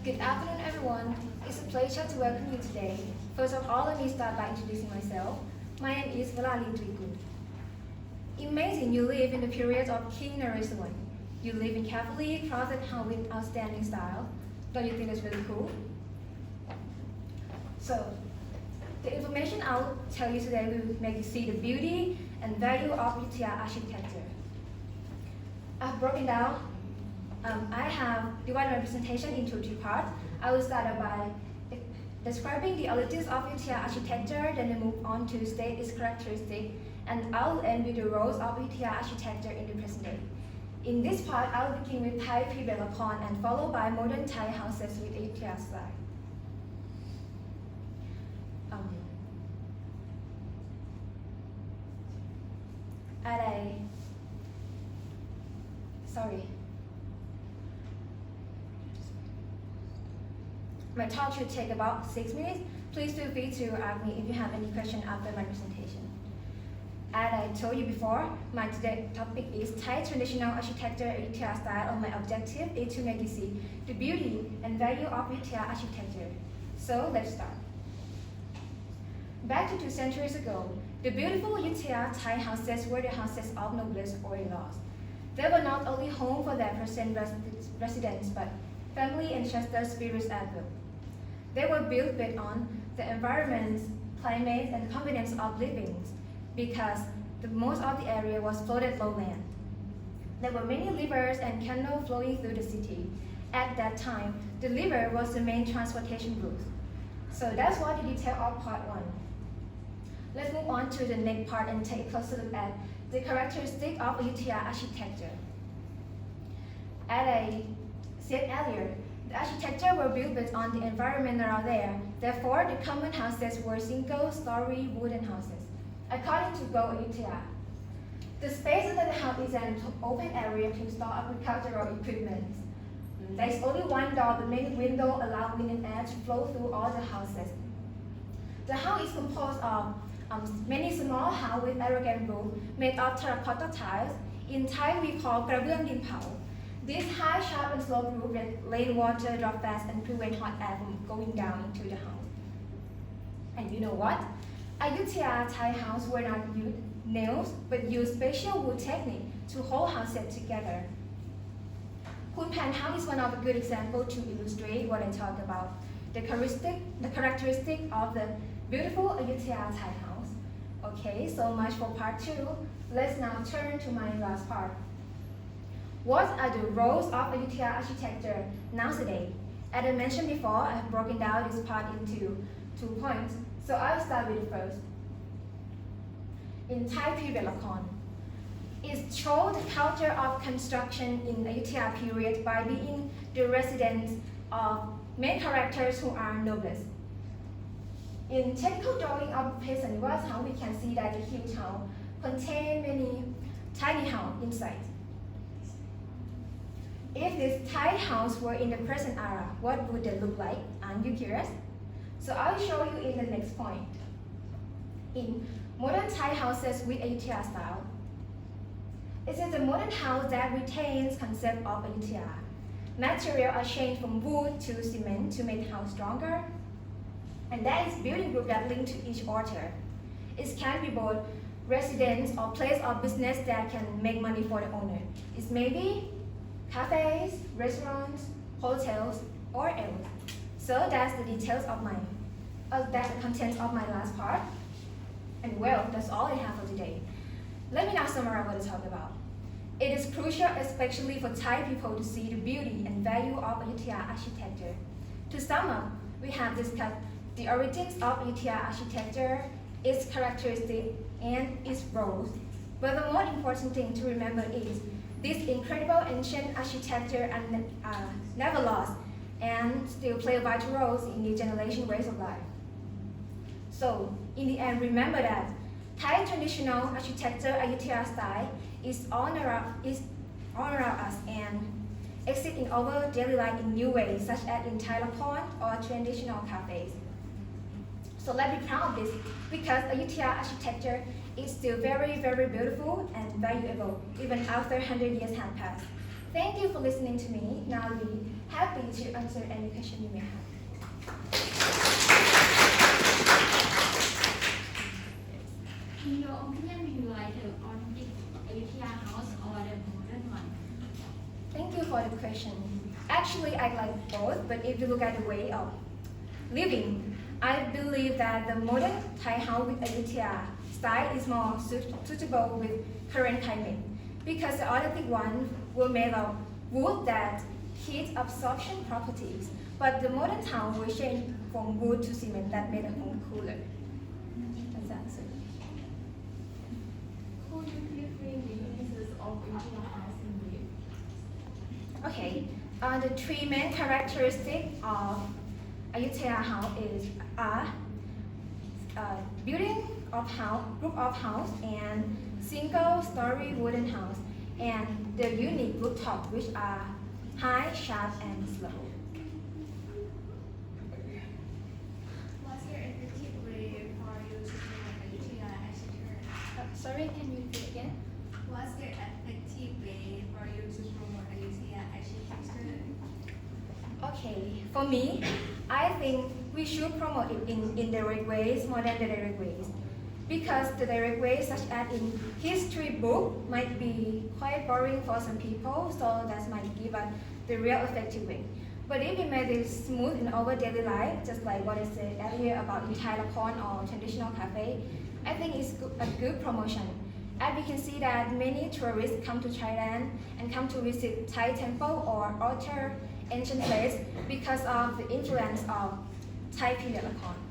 Good afternoon, everyone. It's a pleasure to welcome you today. First of all, let me start by introducing myself. My name is Waralee Treekul. Imagine you live in the period of King Naresh I. You live in carefully crafted house with outstanding style. Don't you think that's really cool? So, the information I'll tell you today will make you see the beauty and value of Ayutthaya architecture. I've broken down. I have divided my presentation into three parts. I will start by describing the elements of Ayutthaya architecture, then I move on to state its characteristics, and I will end with the roles of Ayutthaya architecture in the present day. In this part, I will begin with Thai pre-built and followed by modern Thai houses with Ayutthaya style. My talk should take about 6 minutes. Please feel free to ask me if you have any question after my presentation. As I told you before, my today's topic is Thai traditional architecture Ayutthaya style, and my objective is to make you see the beauty and value of Ayutthaya architecture. So let's start. Back to 2 centuries ago, the beautiful Ayutthaya Thai houses were the houses of nobles or in-laws. They were not only home for their present residents, but family and ancestor spirits as well. They were built based on the environment, climate, and convenience of living, because most of the area was flooded lowland. There were many rivers and canals flowing through the city. At that time, the river was the main transportation route. So that's what the detail of part 1. Let's move on to the next part and take a closer look at the characteristics of Ayutthaya architecture. As I said earlier, the architecture were built based on the environment around there. Therefore, the common houses were single-story wooden houses. According to Go Ayutthaya, the space under the house is an open area to store agricultural equipment. There is only one door, but many windows allow wind and air to flow through all the houses. The house is composed of many small houses with arrogant roof made of terracotta tiles. In Thai, we call Krabeung Din Pao. This high, sharp, and slope roof let rainwater drop fast and prevent hot air from going down into the house. And you know what? Ayutthaya Thai houses were not used nails, but used special wood technique to hold houses together. Khun Pan house is one of a good example to illustrate what I talked about. The characteristic of the beautiful Ayutthaya Thai house. Okay, so much for part 2. Let's now turn to my last part. What are the roles of Ayutthaya architecture nowadays? As I mentioned before, I have broken down this part into 2 points, so I'll start with the first. In Thai pre-built it shows the culture of construction in Ayutthaya period by being the residence of main characters who are nobles. In technical drawing of peasant house, we can see that the huge house contains many tiny houses inside. If this Thai house were in the present era, what would they look like? Aren't you curious? So I'll show you in the next point. In modern Thai houses with Ayutthaya style, it is a modern house that retains concept of Ayutthaya. Materials are changed from wood to cement to make the house stronger, and that is building group that link to each other. It can be both residence or place of business that can make money for the owner. It's maybe cafes, restaurants, hotels, or else. So that's the details of that's the content of my last part. And well, that's all I have for today. Let me now summarize what I talked about. It is crucial, especially for Thai people, to see the beauty and value of Ayutthaya architecture. To sum up, we have discussed the origins of Ayutthaya architecture, its characteristics, and its roles. But the most important thing to remember is this incredible ancient architecture never lost and still play vital roles in the generation ways of life. So, in the end, remember that Thai traditional architecture Ayutthaya style is honor us and exist in our daily life in new ways, such as in Thai lakon or traditional cafes. So let's be proud of this, because Ayutthaya architecture is still very, very beautiful and valuable, even after 100 years have passed. Thank you for listening to me. Now we happy to answer any question you may have. In your opinion, do you like the authentic Ayutthaya house or the modern one? Thank you for the question. Actually, I like both, but if you look at the way of living, I believe that the modern Thai house with Ayutthaya style is more suitable with current climate because the authentic one were made of wood that heat absorption properties, but the modern town will change from wood to cement that made the home cooler. That's the answer. Could you please bring the uniqueness of Ayutthaya house in brief? Okay, the three main characteristics of Ayutthaya house is building of house, group of house, and single-story wooden house, and the unique rooftop, which are high, sharp, and slow. What's your effective way for you to promote Ayutthaya architecture? Sorry, can you repeat again? What's your effective way for you to promote Ayutthaya architecture? Okay, for me, I think we should promote it in indirect ways more than the direct ways. Because the direct ways, such as in history book, might be quite boring for some people, so that might give us the real effective way. But if we make it smooth in our daily life, just like what I said earlier about in Thai Lakon or traditional cafe, I think it's a good promotion. As we can see that many tourists come to Thailand and come to visit Thai temple or other ancient place because of the influence of Thai period Lakon.